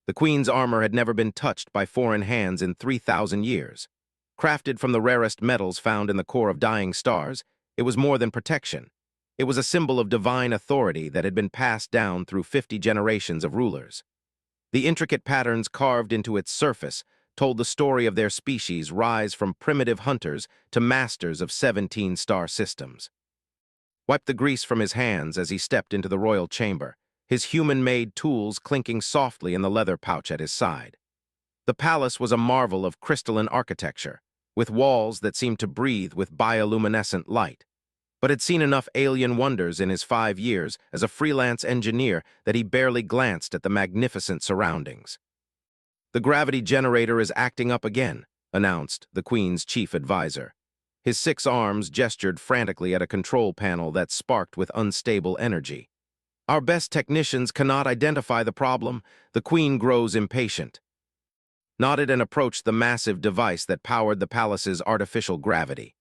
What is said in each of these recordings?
The queen's armor had never been touched by foreign hands in 3,000 years. Crafted from the rarest metals found in the core of dying stars, it was more than protection. It was a symbol of divine authority that had been passed down through 50 generations of rulers. The intricate patterns carved into its surface told the story of their species' rise from primitive hunters to masters of 17 star systems. Wiped the grease from his hands as he stepped into the royal chamber, his human-made tools clinking softly in the leather pouch at his side. The palace was a marvel of crystalline architecture, with walls that seemed to breathe with bioluminescent light. But had seen enough alien wonders in his 5 years as a freelance engineer that he barely glanced at the magnificent surroundings. "The gravity generator is acting up again," announced the Queen's chief advisor. His 6 arms gestured frantically at a control panel that sparked with unstable energy. "Our best technicians cannot identify the problem." The Queen grows impatient. Nodded and approached the massive device that powered the palace's artificial gravity.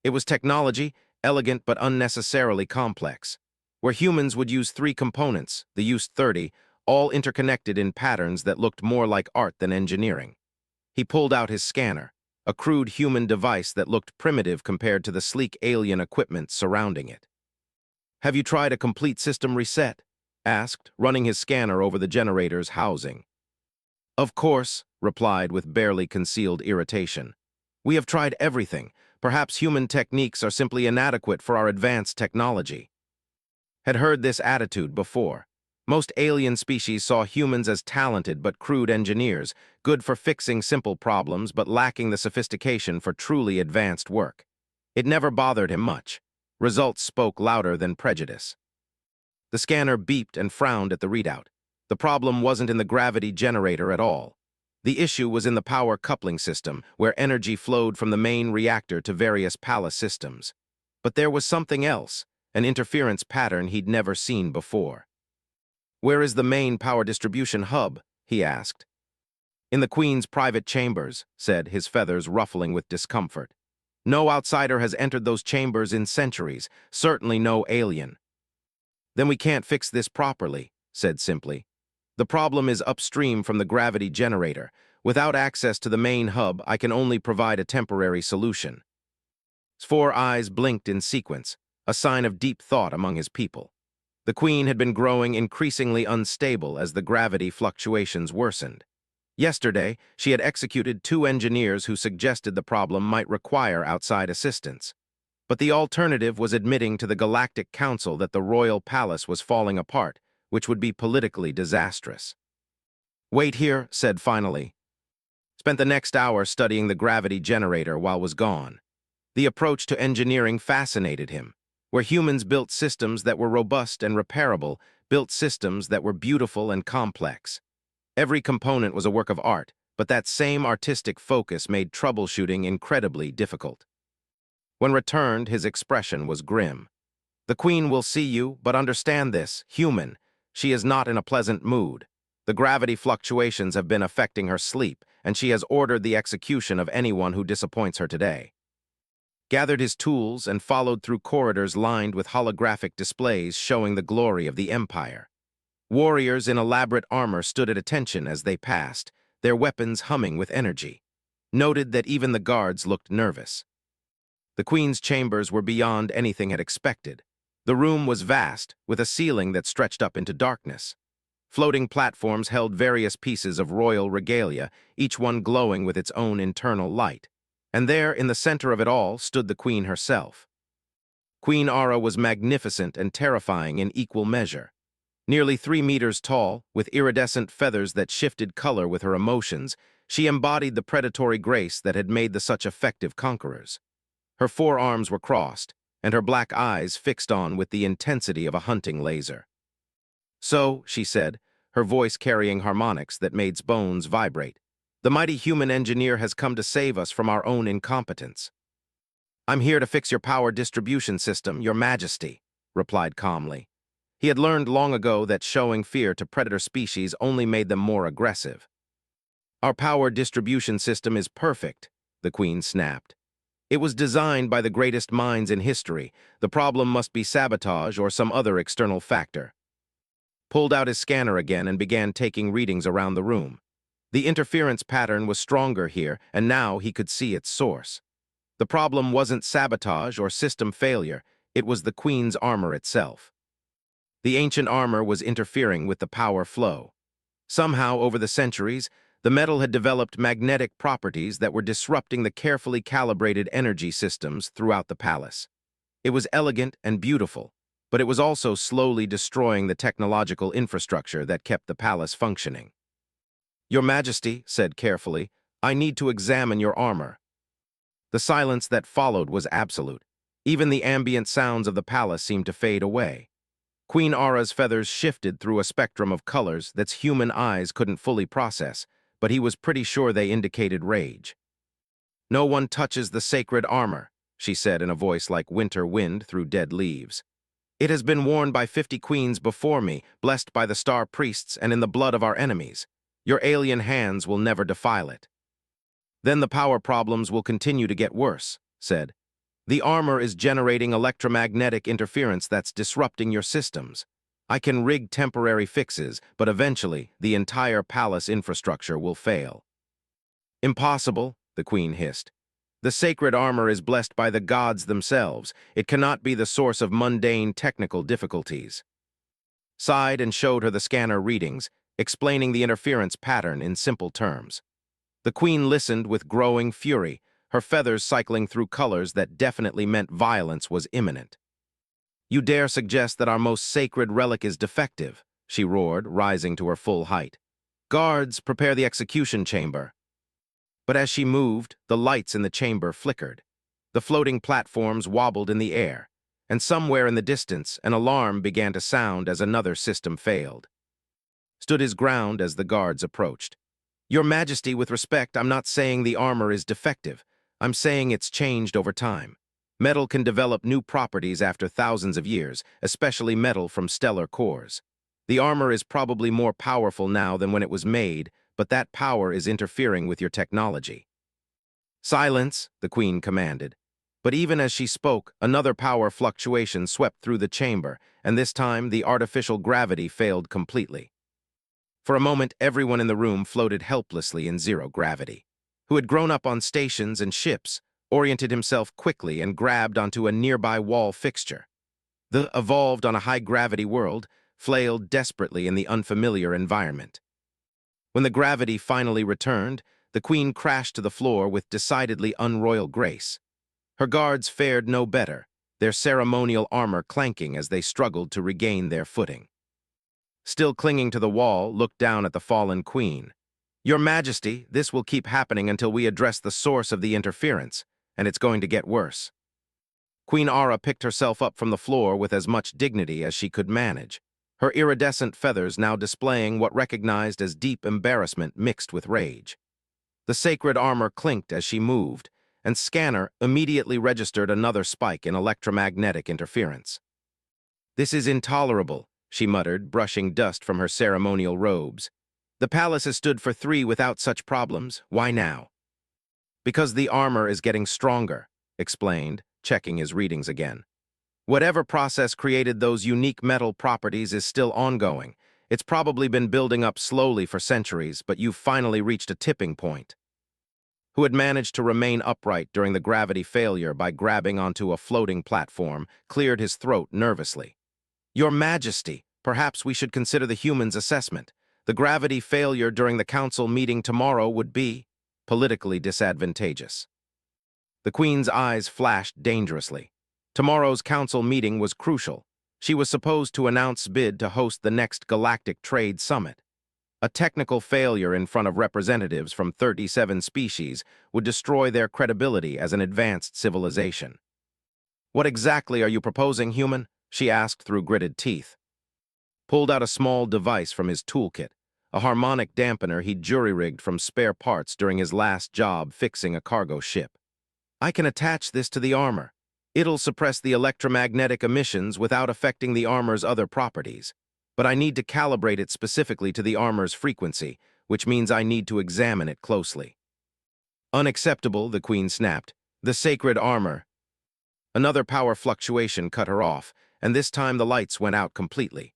It was technology, elegant but unnecessarily complex. Where humans would use 3 components, they used 30, all interconnected in patterns that looked more like art than engineering. He pulled out his scanner, a crude human device that looked primitive compared to the sleek alien equipment surrounding it. "Have you tried a complete system reset?" asked, running his scanner over the generator's housing. "Of course," replied with barely concealed irritation. "We have tried everything. Perhaps human techniques are simply inadequate for our advanced technology." Had heard this attitude before. Most alien species saw humans as talented but crude engineers, good for fixing simple problems but lacking the sophistication for truly advanced work. It never bothered him much. Results spoke louder than prejudice. The scanner beeped and frowned at the readout. The problem wasn't in the gravity generator at all. The issue was in the power coupling system, where energy flowed from the main reactor to various palace systems. But there was something else, an interference pattern he'd never seen before. "Where is the main power distribution hub?" he asked. "In the Queen's private chambers," said, his feathers ruffling with discomfort. "No outsider has entered those chambers in centuries, certainly no alien." "Then we can't fix this properly," said simply. "The problem is upstream from the gravity generator. Without access to the main hub, I can only provide a temporary solution." His 4 eyes blinked in sequence, a sign of deep thought among his people. The Queen had been growing increasingly unstable as the gravity fluctuations worsened. Yesterday, she had executed 2 engineers who suggested the problem might require outside assistance. But the alternative was admitting to the Galactic Council that the royal palace was falling apart, which would be politically disastrous. "Wait here," said finally. Spent the next hour studying the gravity generator while was gone. The approach to engineering fascinated him. Where humans built systems that were robust and repairable, built systems that were beautiful and complex. Every component was a work of art, but that same artistic focus made troubleshooting incredibly difficult. When returned, his expression was grim. "The Queen will see you, but understand this, human. She is not in a pleasant mood. The gravity fluctuations have been affecting her sleep, and she has ordered the execution of anyone who disappoints her today." Gathered his tools and followed through corridors lined with holographic displays showing the glory of the Empire. Warriors in elaborate armor stood at attention as they passed, their weapons humming with energy. Noted that even the guards looked nervous. The Queen's chambers were beyond anything had expected. The room was vast, with a ceiling that stretched up into darkness. Floating platforms held various pieces of royal regalia, each one glowing with its own internal light. And there, in the center of it all, stood the Queen herself. Queen Ara was magnificent and terrifying in equal measure. Nearly 3 meters tall, with iridescent feathers that shifted color with her emotions, she embodied the predatory grace that had made the such effective conquerors. Her 4 arms were crossed, and her black eyes fixed on with the intensity of a hunting laser. "So," she said, her voice carrying harmonics that made bones vibrate, "the mighty human engineer has come to save us from our own incompetence." "I'm here to fix your power distribution system, Your Majesty," replied calmly. He had learned long ago that showing fear to predator species only made them more aggressive. "Our power distribution system is perfect," the Queen snapped. "It was designed by the greatest minds in history. The problem must be sabotage or some other external factor." pulled out his scanner again and began taking readings around the room. The interference pattern was stronger here, and now he could see its source. The problem wasn't sabotage or system failure, it was the Queen's armor itself. The ancient armor was interfering with the power flow. Somehow, over the centuries, the metal had developed magnetic properties that were disrupting the carefully calibrated energy systems throughout the palace. It was elegant and beautiful, but it was also slowly destroying the technological infrastructure that kept the palace functioning. "Your Majesty," said carefully, "I need to examine your armor." The silence that followed was absolute. Even the ambient sounds of the palace seemed to fade away. Queen Ara's feathers shifted through a spectrum of colors that human eyes couldn't fully process, but he was pretty sure they indicated rage. "No one touches the sacred armor," she said in a voice like winter wind through dead leaves. "It has been worn by 50 queens before me, blessed by the star priests and in the blood of our enemies. Your alien hands will never defile it." "Then the power problems will continue to get worse," said. "The armor is generating electromagnetic interference that's disrupting your systems. I can rig temporary fixes, but eventually the entire palace infrastructure will fail." "Impossible," the queen hissed. "The sacred armor is blessed by the gods themselves. It cannot be the source of mundane technical difficulties." Sighed and showed her the scanner readings, explaining the interference pattern in simple terms. The queen listened with growing fury, her feathers cycling through colors that definitely meant violence was imminent. "You dare suggest that our most sacred relic is defective?" she roared, rising to her full height. "Guards, prepare the execution chamber." But as she moved, the lights in the chamber flickered. The floating platforms wobbled in the air, and somewhere in the distance, an alarm began to sound as another system failed. Stood his ground as the guards approached. "Your Majesty, with respect, I'm not saying the armor is defective. I'm saying it's changed over time. Metal can develop new properties after thousands of years, especially metal from stellar cores. The armor is probably more powerful now than when it was made, but that power is interfering with your technology." "Silence," the queen commanded. But even as she spoke, another power fluctuation swept through the chamber, and this time the artificial gravity failed completely. For a moment, everyone in the room floated helplessly in zero gravity. Who had grown up on stations and ships, oriented himself quickly and grabbed onto a nearby wall fixture. The evolved on a high-gravity world, flailed desperately in the unfamiliar environment. When the gravity finally returned, the queen crashed to the floor with decidedly unroyal grace. Her guards fared no better, their ceremonial armor clanking as they struggled to regain their footing. Still clinging to the wall, looked down at the fallen queen. "Your Majesty, this will keep happening until we address the source of the interference, and it's going to get worse." Queen Ara picked herself up from the floor with as much dignity as she could manage, her iridescent feathers now displaying what recognized as deep embarrassment mixed with rage. The sacred armor clinked as she moved, and Scanner immediately registered another spike in electromagnetic interference. "This is intolerable," she muttered, brushing dust from her ceremonial robes. "The palace has stood for 3 without such problems. Why now?" "Because the armor is getting stronger," explained, checking his readings again. "Whatever process created those unique metal properties is still ongoing. It's probably been building up slowly for centuries, but you've finally reached a tipping point." Who had managed to remain upright during the gravity failure by grabbing onto a floating platform, cleared his throat nervously. "Your Majesty, perhaps we should consider the humans' assessment. The gravity failure during the council meeting tomorrow would be politically disadvantageous." The queen's eyes flashed dangerously. Tomorrow's council meeting was crucial. She was supposed to announce bid to host the next Galactic Trade Summit. A technical failure in front of representatives from 37 species would destroy their credibility as an advanced civilization. "What exactly are you proposing, human?" she asked through gritted teeth. Pulled out a small device from his toolkit, a harmonic dampener he'd jury-rigged from spare parts during his last job fixing a cargo ship. "I can attach this to the armor. It'll suppress the electromagnetic emissions without affecting the armor's other properties. But I need to calibrate it specifically to the armor's frequency, which means I need to examine it closely." "Unacceptable," the queen snapped. "The sacred armor." Another power fluctuation cut her off, and this time the lights went out completely.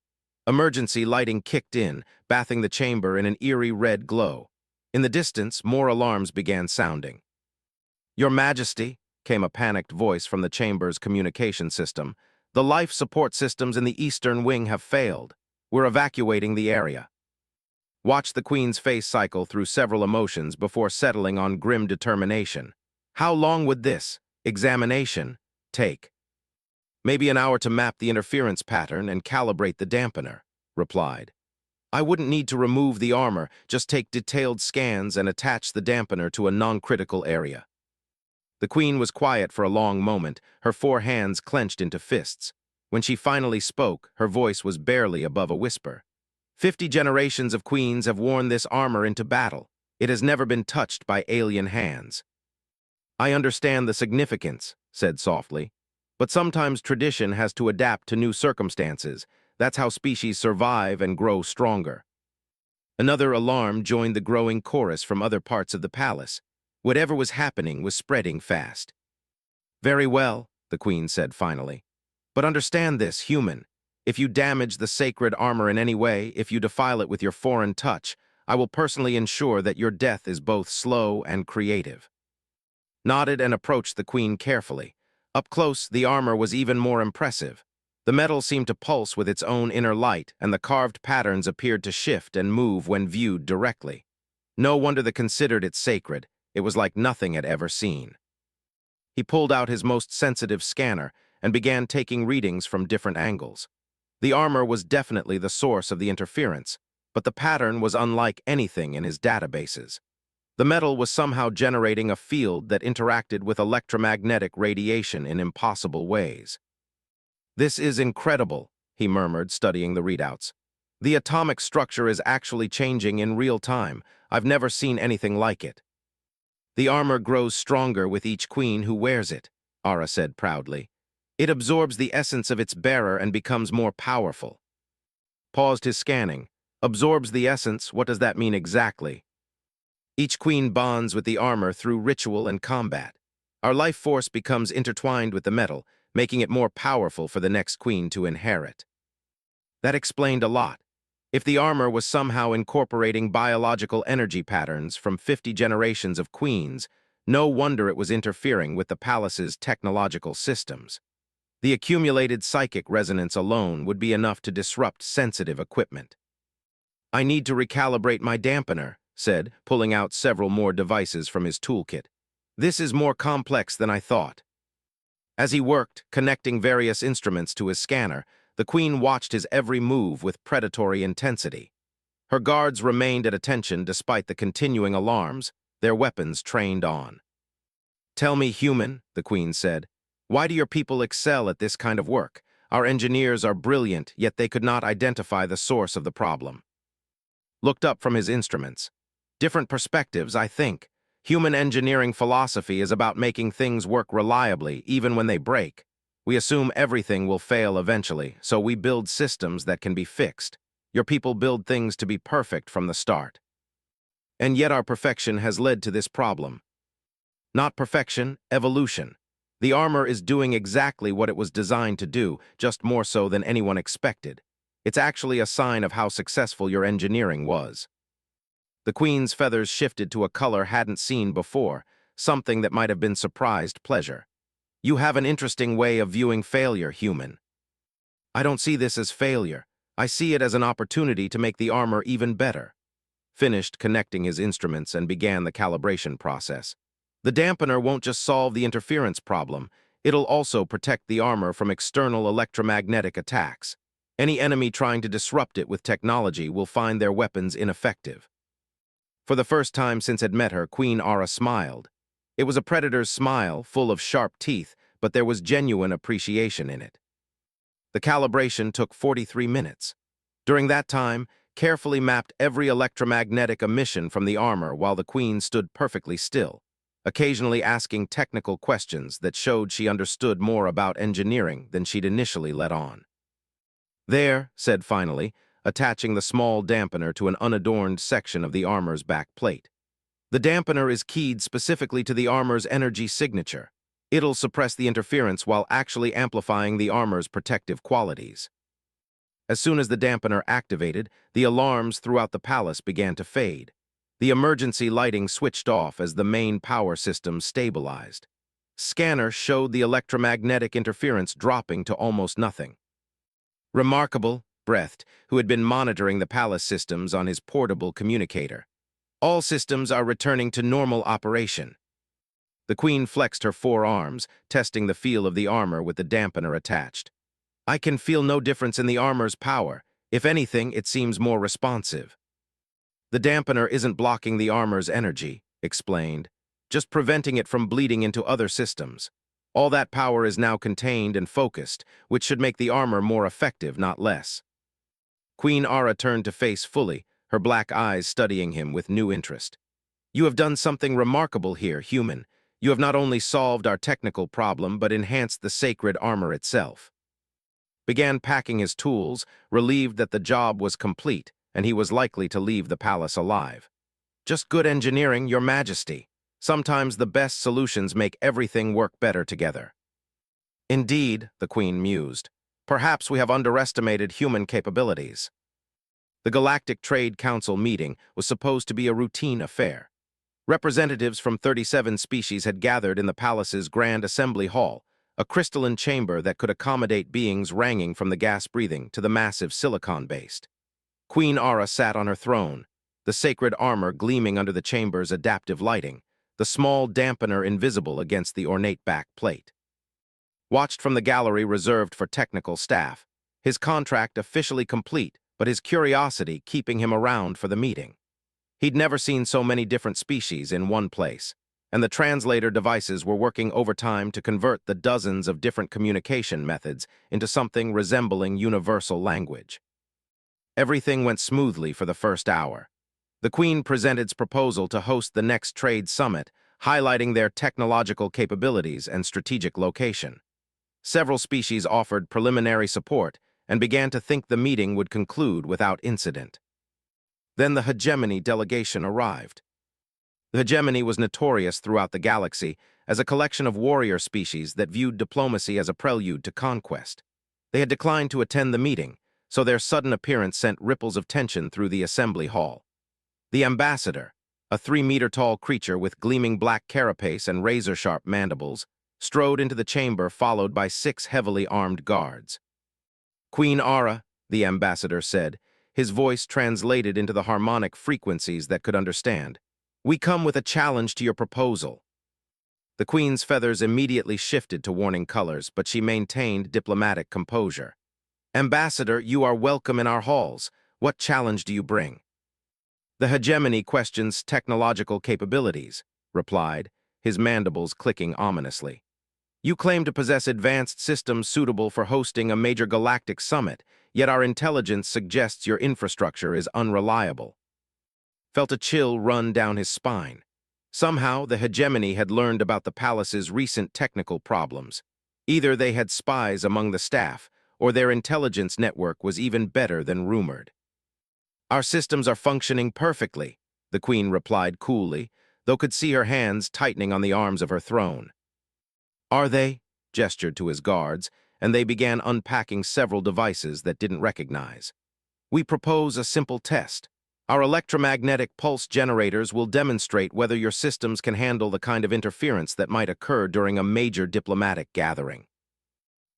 Emergency lighting kicked in, bathing the chamber in an eerie red glow. In the distance, more alarms began sounding. "Your Majesty," came a panicked voice from the chamber's communication system, "the life support systems in the eastern wing have failed. We're evacuating the area." Watch the Queen's face cycle through several emotions before settling on grim determination. How long would this examination take? "Maybe an hour to map the interference pattern and calibrate the dampener," replied. "I wouldn't need to remove the armor, just take detailed scans and attach the dampener to a non-critical area." The Queen was quiet for a long moment, her four hands clenched into fists. When she finally spoke, her voice was barely above a whisper. 50 generations of queens have worn this armor into battle. It has never been touched by alien hands. "I understand the significance," said softly, "but sometimes tradition has to adapt to new circumstances. That's how species survive and grow stronger." Another alarm joined the growing chorus from other parts of the palace. Whatever was happening was spreading fast. "Very well," the Queen said finally. "But understand this, human. If you damage the sacred armor in any way, if you defile it with your foreign touch, I will personally ensure that your death is both slow and creative." Nodded and approached the Queen carefully. Up close, the armor was even more impressive. The metal seemed to pulse with its own inner light, and the carved patterns appeared to shift and move when viewed directly. No wonder they considered it sacred. It was like nothing had ever seen. He pulled out his most sensitive scanner and began taking readings from different angles. The armor was definitely the source of the interference, but the pattern was unlike anything in his databases. The metal was somehow generating a field that interacted with electromagnetic radiation in impossible ways. "This is incredible," he murmured, studying the readouts. "The atomic structure is actually changing in real time. I've never seen anything like it." "The armor grows stronger with each queen who wears it," Ara said proudly. "It absorbs the essence of its bearer and becomes more powerful." Paused his scanning. "Absorbs the essence, what does that mean exactly?" "Each queen bonds with the armor through ritual and combat. Our life force becomes intertwined with the metal, making it more powerful for the next queen to inherit." That explained a lot. If the armor was somehow incorporating biological energy patterns from 50 generations of queens, no wonder it was interfering with the palace's technological systems. The accumulated psychic resonance alone would be enough to disrupt sensitive equipment. "I need to recalibrate my dampener," said, pulling out several more devices from his toolkit. "This is more complex than I thought." As he worked, connecting various instruments to his scanner, the Queen watched his every move with predatory intensity. Her guards remained at attention despite the continuing alarms, their weapons trained on. "Tell me, human," the Queen said, "why do your people excel at this kind of work? Our engineers are brilliant, yet they could not identify the source of the problem." Looked up from his instruments. "Different perspectives, I think. Human engineering philosophy is about making things work reliably, even when they break. We assume everything will fail eventually, so we build systems that can be fixed. Your people build things to be perfect from the start. And yet our perfection has led to this problem. Not perfection, evolution. The armor is doing exactly what it was designed to do, just more so than anyone expected. It's actually a sign of how successful your engineering was." The Queen's feathers shifted to a color hadn't seen before, something that might have been surprised pleasure. "You have an interesting way of viewing failure, human." "I don't see this as failure. I see it as an opportunity to make the armor even better." Finished connecting his instruments and began the calibration process. "The dampener won't just solve the interference problem, it'll also protect the armor from external electromagnetic attacks. Any enemy trying to disrupt it with technology will find their weapons ineffective." For the first time since had met her, Queen Ara smiled. It was a predator's smile, full of sharp teeth, but there was genuine appreciation in it. The calibration took 43 minutes. During that time, carefully mapped every electromagnetic emission from the armor while the Queen stood perfectly still, occasionally asking technical questions that showed she understood more about engineering than she'd initially let on. "There," said finally, attaching the small dampener to an unadorned section of the armor's back plate. "The dampener is keyed specifically to the armor's energy signature. It'll suppress the interference while actually amplifying the armor's protective qualities." As soon as the dampener activated, the alarms throughout the palace began to fade. The emergency lighting switched off as the main power system stabilized. Scanner showed the electromagnetic interference dropping to almost nothing. Remarkable, breathed, who had been monitoring the palace systems on his portable communicator. All systems are returning to normal operation. The queen flexed her forearms, testing the feel of the armor with the dampener attached. I can feel no difference in the armor's power. If anything, it seems more responsive. The dampener isn't blocking the armor's energy, explained, just preventing it from bleeding into other systems. All that power is now contained and focused, which should make the armor more effective, not less. Queen Ara turned to face fully, her black eyes studying him with new interest. You have done something remarkable here, human. You have not only solved our technical problem, but enhanced the sacred armor itself. Began packing his tools, relieved that the job was complete, and he was likely to leave the palace alive. Just good engineering, Your Majesty. Sometimes the best solutions make everything work better together. Indeed, the Queen mused. Perhaps we have underestimated human capabilities. The Galactic Trade Council meeting was supposed to be a routine affair. Representatives from 37 species had gathered in the palace's Grand Assembly Hall, a crystalline chamber that could accommodate beings ranging from the gas-breathing to the massive silicon-based. Queen Ara sat on her throne, the sacred armor gleaming under the chamber's adaptive lighting, the small dampener invisible against the ornate back plate. Watched from the gallery reserved for technical staff, his contract officially complete, but his curiosity keeping him around for the meeting. He'd never seen so many different species in one place, and the translator devices were working overtime to convert the dozens of different communication methods into something resembling universal language. Everything went smoothly for the first hour. The Queen presented its proposal to host the next trade summit, highlighting their technological capabilities and strategic location. Several species offered preliminary support and began to think the meeting would conclude without incident. Then the hegemony delegation arrived. The hegemony was notorious throughout the galaxy as a collection of warrior species that viewed diplomacy as a prelude to conquest. They had declined to attend the meeting, so their sudden appearance sent ripples of tension through the assembly hall. The ambassador, a 3-meter-tall creature with gleaming black carapace and razor-sharp mandibles, strode into the chamber followed by 6 heavily armed guards. Queen Ara, the ambassador said, his voice translated into the harmonic frequencies that could understand. We come with a challenge to your proposal. The Queen's feathers immediately shifted to warning colors, but she maintained diplomatic composure. Ambassador, you are welcome in our halls. What challenge do you bring? The hegemony questions technological capabilities, replied, his mandibles clicking ominously. You claim to possess advanced systems suitable for hosting a major galactic summit, yet our intelligence suggests your infrastructure is unreliable. Felt a chill run down his spine. Somehow, the hegemony had learned about the palace's recent technical problems. Either they had spies among the staff, or their intelligence network was even better than rumored. Our systems are functioning perfectly, the Queen replied coolly, though could see her hands tightening on the arms of her throne. Are they? Gestured to his guards, and they began unpacking several devices that didn't recognize. We propose a simple test. Our electromagnetic pulse generators will demonstrate whether your systems can handle the kind of interference that might occur during a major diplomatic gathering.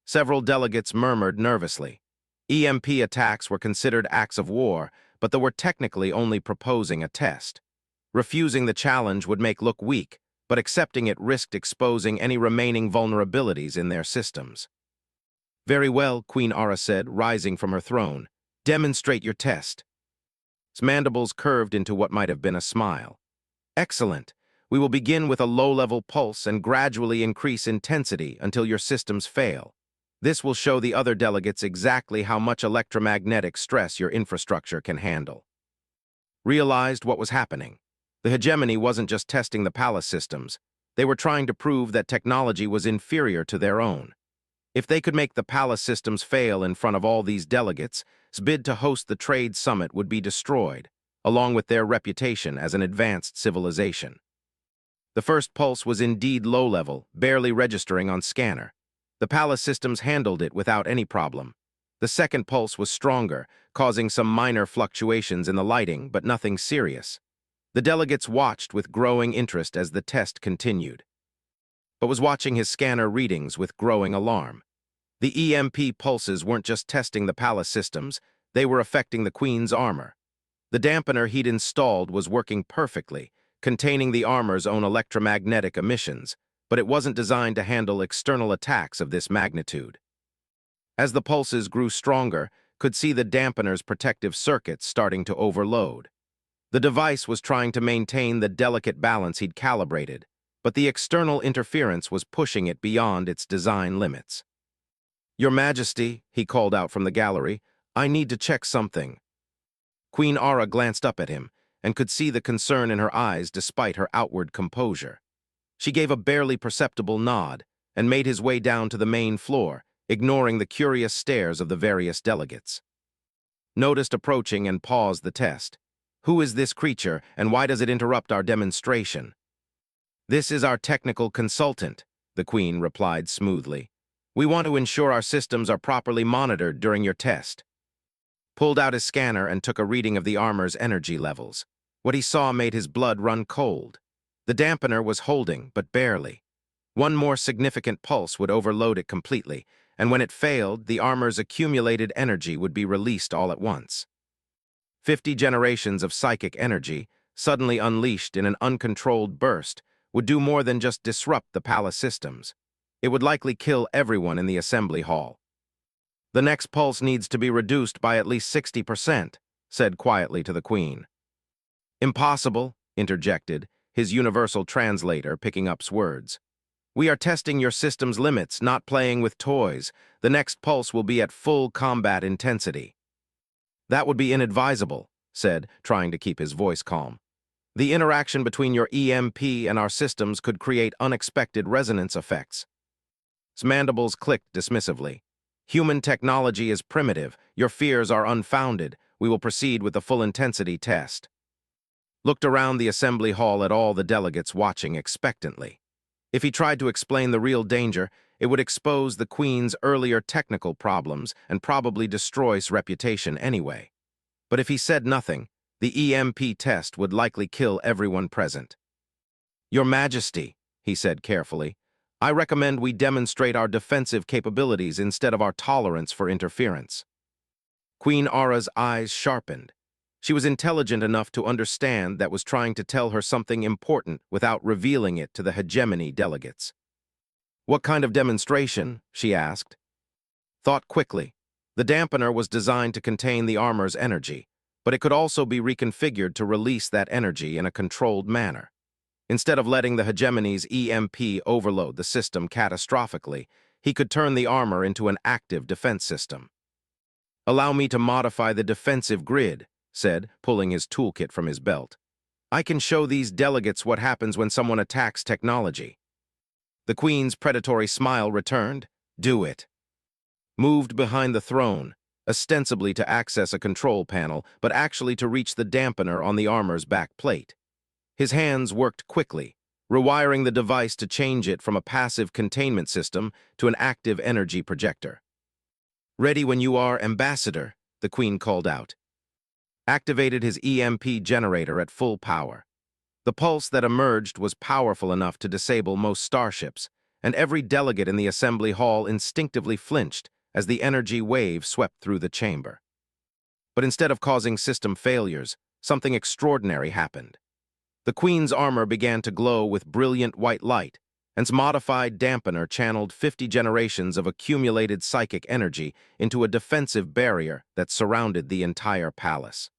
Several delegates murmured nervously. EMP attacks were considered acts of war, but they were technically only proposing a test. Refusing the challenge would make look weak, but accepting it risked exposing any remaining vulnerabilities in their systems. Very well, Queen Ara said, rising from her throne. Demonstrate your test. His mandibles curved into what might have been a smile. Excellent. We will begin with a low-level pulse and gradually increase intensity until your systems fail. This will show the other delegates exactly how much electromagnetic stress your infrastructure can handle. Realized what was happening. The hegemony wasn't just testing the palace systems. They were trying to prove that technology was inferior to their own. If they could make the palace systems fail in front of all these delegates, his bid to host the trade summit would be destroyed, along with their reputation as an advanced civilization. The first pulse was indeed low-level, barely registering on scanner. The palace systems handled it without any problem. The second pulse was stronger, causing some minor fluctuations in the lighting, but nothing serious. The delegates watched with growing interest as the test continued, but was watching his scanner readings with growing alarm. The EMP pulses weren't just testing the palace systems, they were affecting the Queen's armor. The dampener he'd installed was working perfectly, containing the armor's own electromagnetic emissions, but it wasn't designed to handle external attacks of this magnitude. As the pulses grew stronger, could see the dampener's protective circuits starting to overload. The device was trying to maintain the delicate balance he'd calibrated, but the external interference was pushing it beyond its design limits. "Your Majesty," he called out from the gallery, "I need to check something." Queen Ara glanced up at him and could see the concern in her eyes despite her outward composure. She gave a barely perceptible nod and made his way down to the main floor, ignoring the curious stares of the various delegates. Noticed approaching and paused the test. "Who is this creature, and why does it interrupt our demonstration?" "This is our technical consultant," the Queen replied smoothly. "We want to ensure our systems are properly monitored during your test." Pulled out his scanner and took a reading of the armor's energy levels. What he saw made his blood run cold. The dampener was holding, but barely. One more significant pulse would overload it completely, and when it failed, the armor's accumulated energy would be released all at once. 50 generations of psychic energy, suddenly unleashed in an uncontrolled burst, would do more than just disrupt the palace systems. It would likely kill everyone in the assembly hall. "The next pulse needs to be reduced by at least 60%, said quietly to the Queen. "Impossible," interjected, his universal translator picking up words. "We are testing your system's limits, not playing with toys. The next pulse will be at full combat intensity." "That would be inadvisable," said, trying to keep his voice calm. "The interaction between your EMP and our systems could create unexpected resonance effects." His mandibles clicked dismissively. "Human technology is primitive. Your fears are unfounded. We will proceed with the full intensity test." Looked around the assembly hall at all the delegates watching expectantly. If he tried to explain the real danger, it would expose the Queen's earlier technical problems and probably destroy his reputation anyway. But if he said nothing, the EMP test would likely kill everyone present. "Your Majesty," he said carefully, "I recommend we demonstrate our defensive capabilities instead of our tolerance for interference." Queen Ara's eyes sharpened. She was intelligent enough to understand that was trying to tell her something important without revealing it to the hegemony delegates. "What kind of demonstration?" she asked. Thought quickly. The dampener was designed to contain the armor's energy, but it could also be reconfigured to release that energy in a controlled manner. Instead of letting the hegemony's EMP overload the system catastrophically, he could turn the armor into an active defense system. "Allow me to modify the defensive grid," said, pulling his toolkit from his belt. "I can show these delegates what happens when someone attacks technology." The Queen's predatory smile returned. "Do it." Moved behind the throne, ostensibly to access a control panel, but actually to reach the dampener on the armor's back plate. His hands worked quickly, rewiring the device to change it from a passive containment system to an active energy projector. "Ready when you are, Ambassador," the Queen called out. Activated his EMP generator at full power. The pulse that emerged was powerful enough to disable most starships, and every delegate in the assembly hall instinctively flinched as the energy wave swept through the chamber. But instead of causing system failures, something extraordinary happened. The Queen's armor began to glow with brilliant white light, and its modified dampener channeled 50 generations of accumulated psychic energy into a defensive barrier that surrounded the entire palace.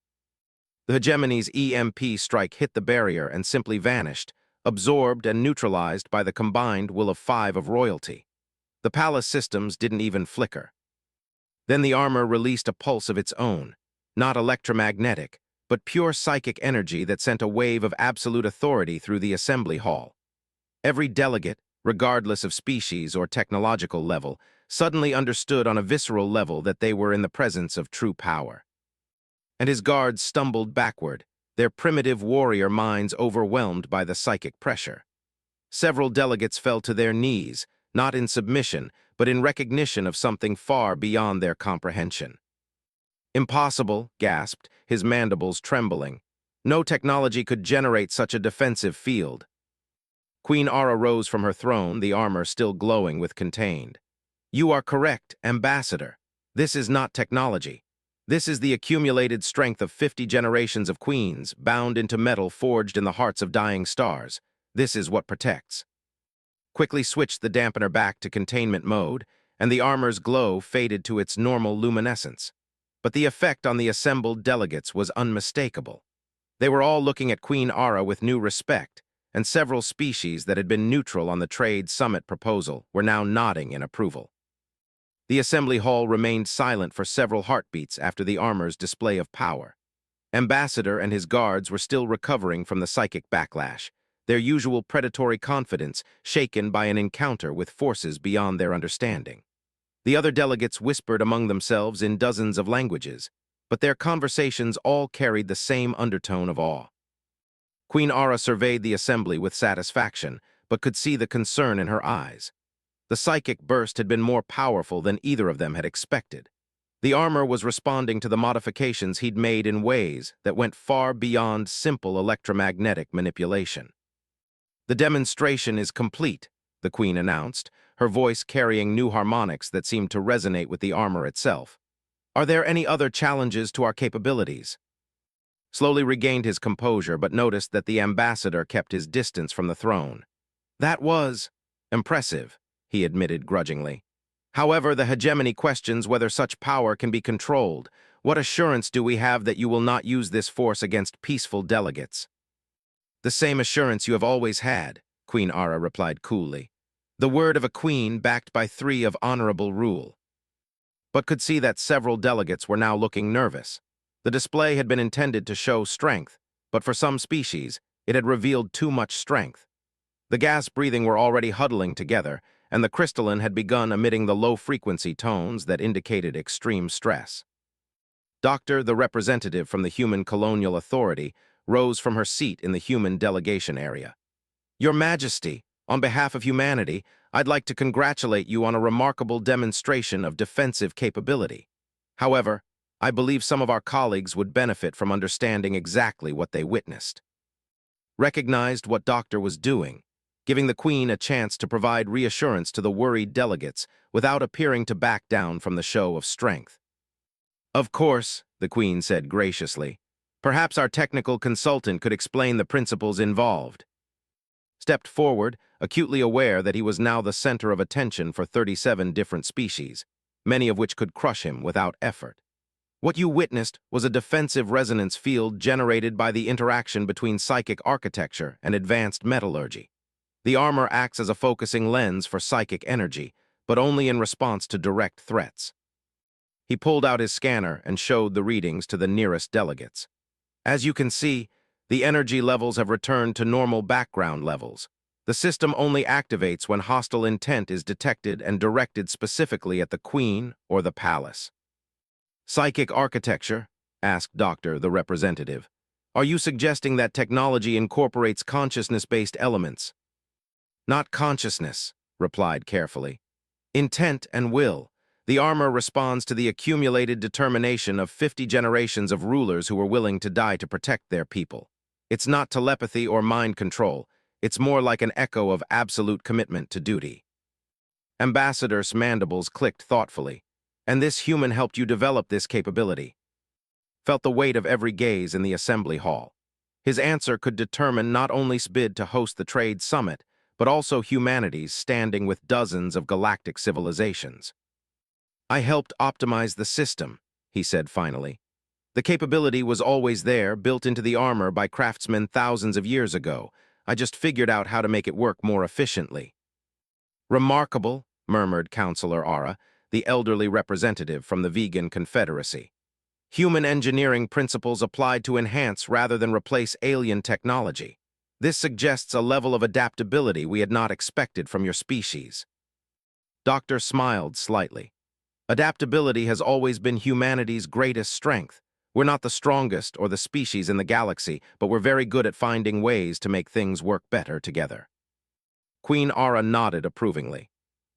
The hegemony's EMP strike hit the barrier and simply vanished, absorbed and neutralized by the combined will of 5 of royalty. The palace systems didn't even flicker. Then the armor released a pulse of its own, not electromagnetic, but pure psychic energy that sent a wave of absolute authority through the assembly hall. Every delegate, regardless of species or technological level, suddenly understood on a visceral level that they were in the presence of true power. And his guards stumbled backward, their primitive warrior minds overwhelmed by the psychic pressure. Several delegates fell to their knees, not in submission, but in recognition of something far beyond their comprehension. "Impossible," gasped, his mandibles trembling. "No technology could generate such a defensive field." Queen Ara rose from her throne, the armor still glowing with contained. "You are correct, Ambassador. This is not technology. This is the accumulated strength of 50 generations of queens, bound into metal forged in the hearts of dying stars. This is what protects." Quickly switched the dampener back to containment mode, and the armor's glow faded to its normal luminescence. But the effect on the assembled delegates was unmistakable. They were all looking at Queen Ara with new respect, and several species that had been neutral on the trade summit proposal were now nodding in approval. The assembly hall remained silent for several heartbeats after the armor's display of power. Ambassador and his guards were still recovering from the psychic backlash, their usual predatory confidence shaken by an encounter with forces beyond their understanding. The other delegates whispered among themselves in dozens of languages, but their conversations all carried the same undertone of awe. Queen Ara surveyed the assembly with satisfaction, but could see the concern in her eyes. The psychic burst had been more powerful than either of them had expected. The armor was responding to the modifications he'd made in ways that went far beyond simple electromagnetic manipulation. "The demonstration is complete," the Queen announced, her voice carrying new harmonics that seemed to resonate with the armor itself. "Are there any other challenges to our capabilities?" Slowly regained his composure, but noticed that the ambassador kept his distance from the throne. "That was impressive," he admitted grudgingly. "However, the hegemony questions whether such power can be controlled. What assurance do we have that you will not use this force against peaceful delegates?" "The same assurance you have always had," Queen Ara replied coolly. "The word of a queen backed by 3 of honorable rule." But could see that several delegates were now looking nervous. The display had been intended to show strength, but for some species, it had revealed too much strength. The gas-breathing were already huddling together, and the crystalline had begun emitting the low-frequency tones that indicated extreme stress. Doctor, the representative from the Human Colonial Authority, rose from her seat in the human delegation area. "Your Majesty, on behalf of humanity, I'd like to congratulate you on a remarkable demonstration of defensive capability. However, I believe some of our colleagues would benefit from understanding exactly what they witnessed." Recognized what Doctor was doing, giving the Queen a chance to provide reassurance to the worried delegates without appearing to back down from the show of strength. "Of course," the Queen said graciously. "Perhaps our technical consultant could explain the principles involved." Stepped forward, acutely aware that he was now the center of attention for 37 different species, many of which could crush him without effort. "What you witnessed was a defensive resonance field generated by the interaction between psychic architecture and advanced metallurgy. The armor acts as a focusing lens for psychic energy, but only in response to direct threats." He pulled out his scanner and showed the readings to the nearest delegates. "As you can see, the energy levels have returned to normal background levels. The system only activates when hostile intent is detected and directed specifically at the Queen or the Palace." "Psychic architecture?" asked Doctor, the representative. "Are you suggesting that technology incorporates consciousness-based elements?" "Not consciousness," replied carefully. "Intent and will. The armor responds to the accumulated determination of 50 generations of rulers who were willing to die to protect their people. It's not telepathy or mind control. It's more like an echo of absolute commitment to duty." Ambassador's mandibles clicked thoughtfully. "And this human helped you develop this capability?" Felt the weight of every gaze in the assembly hall. His answer could determine not only bid to host the trade summit, but also humanity's standing with dozens of galactic civilizations. "I helped optimize the system," he said finally. "The capability was always there, built into the armor by craftsmen thousands of years ago. I just figured out how to make it work more efficiently." "Remarkable," murmured Counselor Ara, the elderly representative from the Vegan Confederacy. "Human engineering principles applied to enhance rather than replace alien technology. This suggests a level of adaptability we had not expected from your species." Doctor smiled slightly. "Adaptability has always been humanity's greatest strength. We're not the strongest or the species in the galaxy, but we're very good at finding ways to make things work better together." Queen Ara nodded approvingly.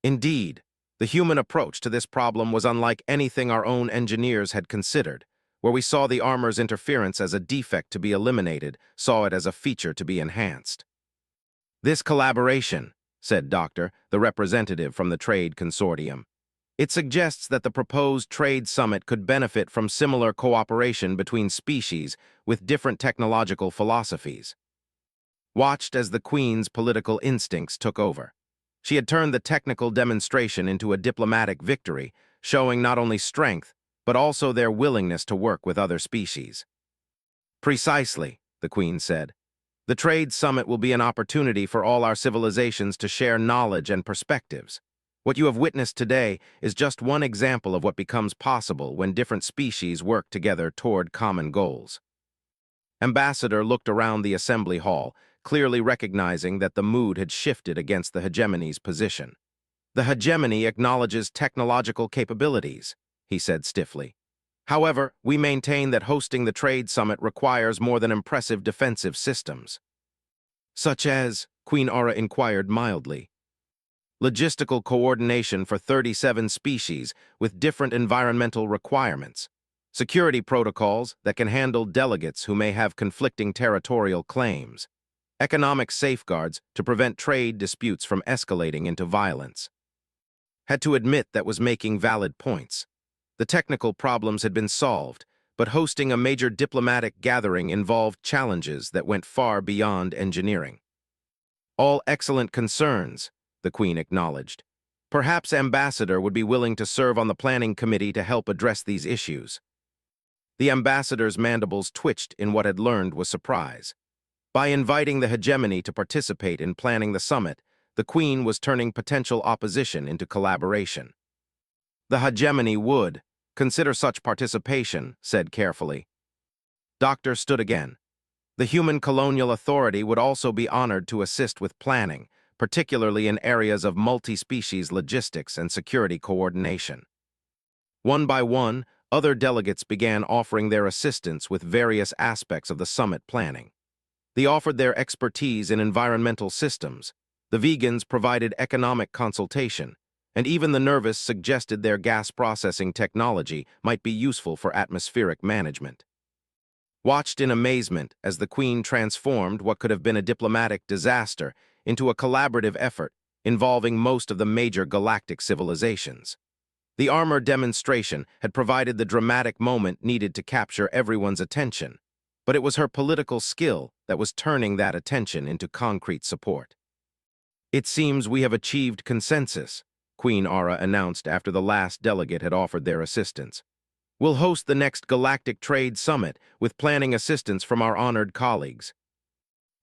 "Indeed, The human approach to this problem was unlike anything our own engineers had considered, where we saw the armor's interference as a defect to be eliminated, saw it as a feature to be enhanced. This collaboration, said Doctor, the representative from the trade consortium. It suggests that the proposed trade summit could benefit from similar cooperation between species with different technological philosophies. Watched as the Queen's political instincts took over. She had turned the technical demonstration into a diplomatic victory, showing not only strength, but also their willingness to work with other species. Precisely, the Queen said. The trade summit will be an opportunity for all our civilizations to share knowledge and perspectives. What you have witnessed today is just one example of what becomes possible when different species work together toward common goals. Ambassador looked around the assembly hall, clearly recognizing that the mood had shifted against the hegemony's position. The hegemony acknowledges technological capabilities, he said stiffly. However, we maintain that hosting the trade summit requires more than impressive defensive systems. Such as, Queen Aura inquired mildly. Logistical coordination for 37 species with different environmental requirements. Security protocols that can handle delegates who may have conflicting territorial claims. Economic safeguards to prevent trade disputes from escalating into violence. Had to admit that was making valid points. The technical problems had been solved, but hosting a major diplomatic gathering involved challenges that went far beyond engineering. All excellent concerns, the Queen acknowledged. Perhaps Ambassador would be willing to serve on the planning committee to help address these issues. The ambassador's mandibles twitched in what had learned was surprise. By inviting the hegemony to participate in planning the summit, the Queen was turning potential opposition into collaboration. The hegemony would consider such participation, said carefully. Doctor stood again. The human colonial authority would also be honored to assist with planning, particularly in areas of multi-species logistics and security coordination. One by one, other delegates began offering their assistance with various aspects of the summit planning. They offered their expertise in environmental systems. The vegans provided economic consultation, and even the nervous suggested their gas processing technology might be useful for atmospheric management. Watched in amazement as the Queen transformed what could have been a diplomatic disaster into a collaborative effort involving most of the major galactic civilizations. The armor demonstration had provided the dramatic moment needed to capture everyone's attention, but it was her political skill that was turning that attention into concrete support. It seems we have achieved consensus, Queen Aura announced after the last delegate had offered their assistance. We'll host the next Galactic Trade Summit with planning assistance from our honored colleagues.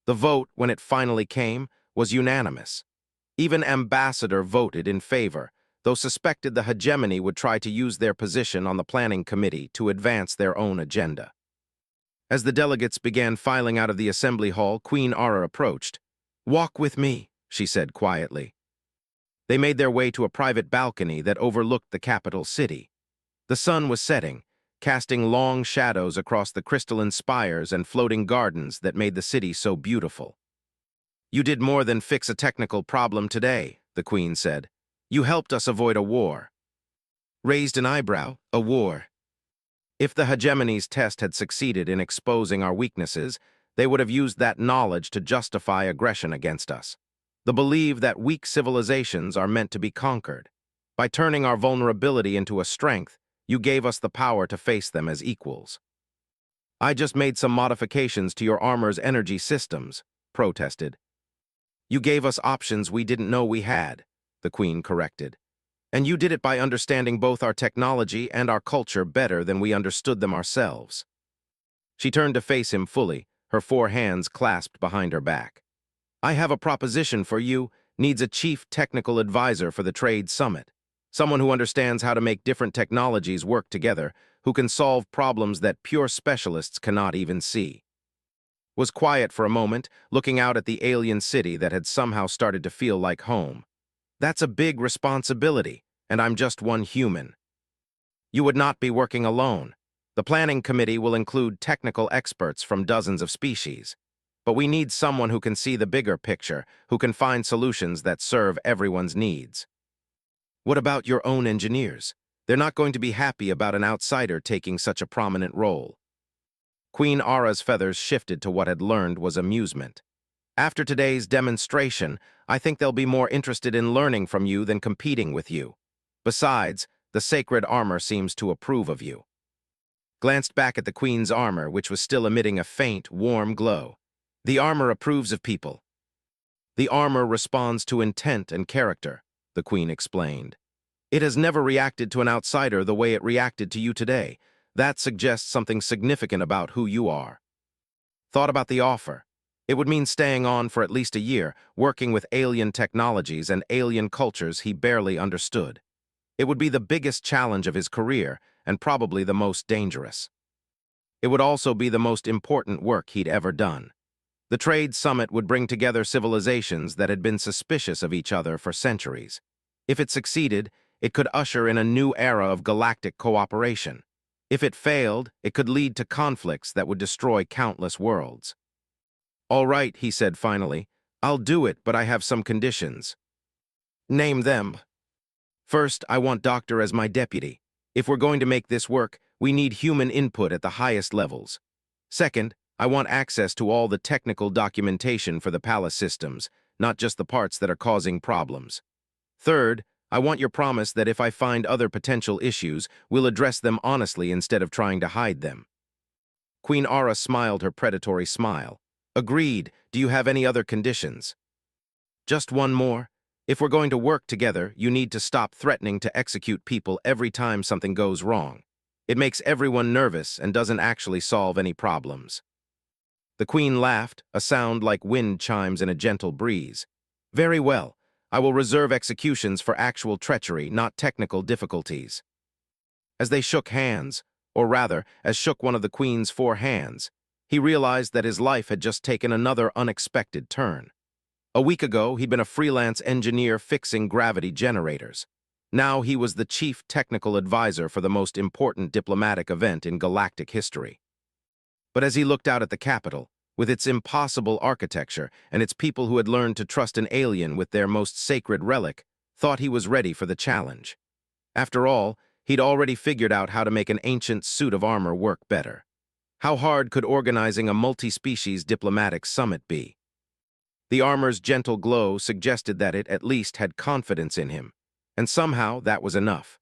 The vote, when it finally came, was unanimous. Even Ambassador voted in favor, though suspected the hegemony would try to use their position on the planning committee to advance their own agenda. As the delegates began filing out of the assembly hall, Queen Aura approached. "Walk with me," she said quietly. They made their way to a private balcony that overlooked the capital city. The sun was setting, casting long shadows across the crystalline spires and floating gardens that made the city so beautiful. "You did more than fix a technical problem today," the Queen said. "You helped us avoid a war." Raised an eyebrow. "A war." If the hegemony's test had succeeded in exposing our weaknesses, they would have used that knowledge to justify aggression against us. The belief that weak civilizations are meant to be conquered. By turning our vulnerability into a strength, you gave us the power to face them as equals. "I just made some modifications to your armor's energy systems," protested. "You gave us options we didn't know we had," the Queen corrected. "And you did it by understanding both our technology and our culture better than we understood them ourselves." She turned to face him fully, her four hands clasped behind her back. "I have a proposition for you. Needs a chief technical advisor for the trade summit. Someone who understands how to make different technologies work together, who can solve problems that pure specialists cannot even see." Was quiet for a moment, looking out at the alien city that had somehow started to feel like home. "That's a big responsibility, and I'm just one human. You would not be working alone. The planning committee will include technical experts from dozens of species. But we need someone who can see the bigger picture, who can find solutions that serve everyone's needs." What about your own engineers? They're not going to be happy about an outsider taking such a prominent role. Queen Ara's feathers shifted to what had learned was amusement. After today's demonstration, I think they'll be more interested in learning from you than competing with you. Besides, the sacred armor seems to approve of you. Glanced back at the Queen's armor, which was still emitting a faint, warm glow. The armor approves of people. The armor responds to intent and character, the Queen explained. It has never reacted to an outsider the way it reacted to you today. That suggests something significant about who you are. Thought about the offer. It would mean staying on for at least a year, working with alien technologies and alien cultures he barely understood. It would be the biggest challenge of his career, and probably the most dangerous. It would also be the most important work he'd ever done. The trade summit would bring together civilizations that had been suspicious of each other for centuries. If it succeeded, it could usher in a new era of galactic cooperation. If it failed, it could lead to conflicts that would destroy countless worlds. "All right," he said finally. "I'll do it, but I have some conditions." "Name them." "First, I want Doctor as my deputy. If we're going to make this work, we need human input at the highest levels. Second, I want access to all the technical documentation for the palace systems, not just the parts that are causing problems. Third, I want your promise that if I find other potential issues, we'll address them honestly instead of trying to hide them." Queen Ara smiled her predatory smile. "Agreed. Do you have any other conditions?" "Just one more. If we're going to work together, you need to stop threatening to execute people every time something goes wrong. It makes everyone nervous and doesn't actually solve any problems." The Queen laughed, a sound like wind chimes in a gentle breeze. "Very well. I will reserve executions for actual treachery, not technical difficulties." As they shook hands, or rather, as shook one of the Queen's 4 hands, he realized that his life had just taken another unexpected turn. A week ago, he'd been a freelance engineer fixing gravity generators. Now he was the chief technical advisor for the most important diplomatic event in galactic history. But as he looked out at the capital, with its impossible architecture and its people who had learned to trust an alien with their most sacred relic, thought he was ready for the challenge. After all, he'd already figured out how to make an ancient suit of armor work better. How hard could organizing a multi-species diplomatic summit be? The armor's gentle glow suggested that it at least had confidence in him, and somehow that was enough.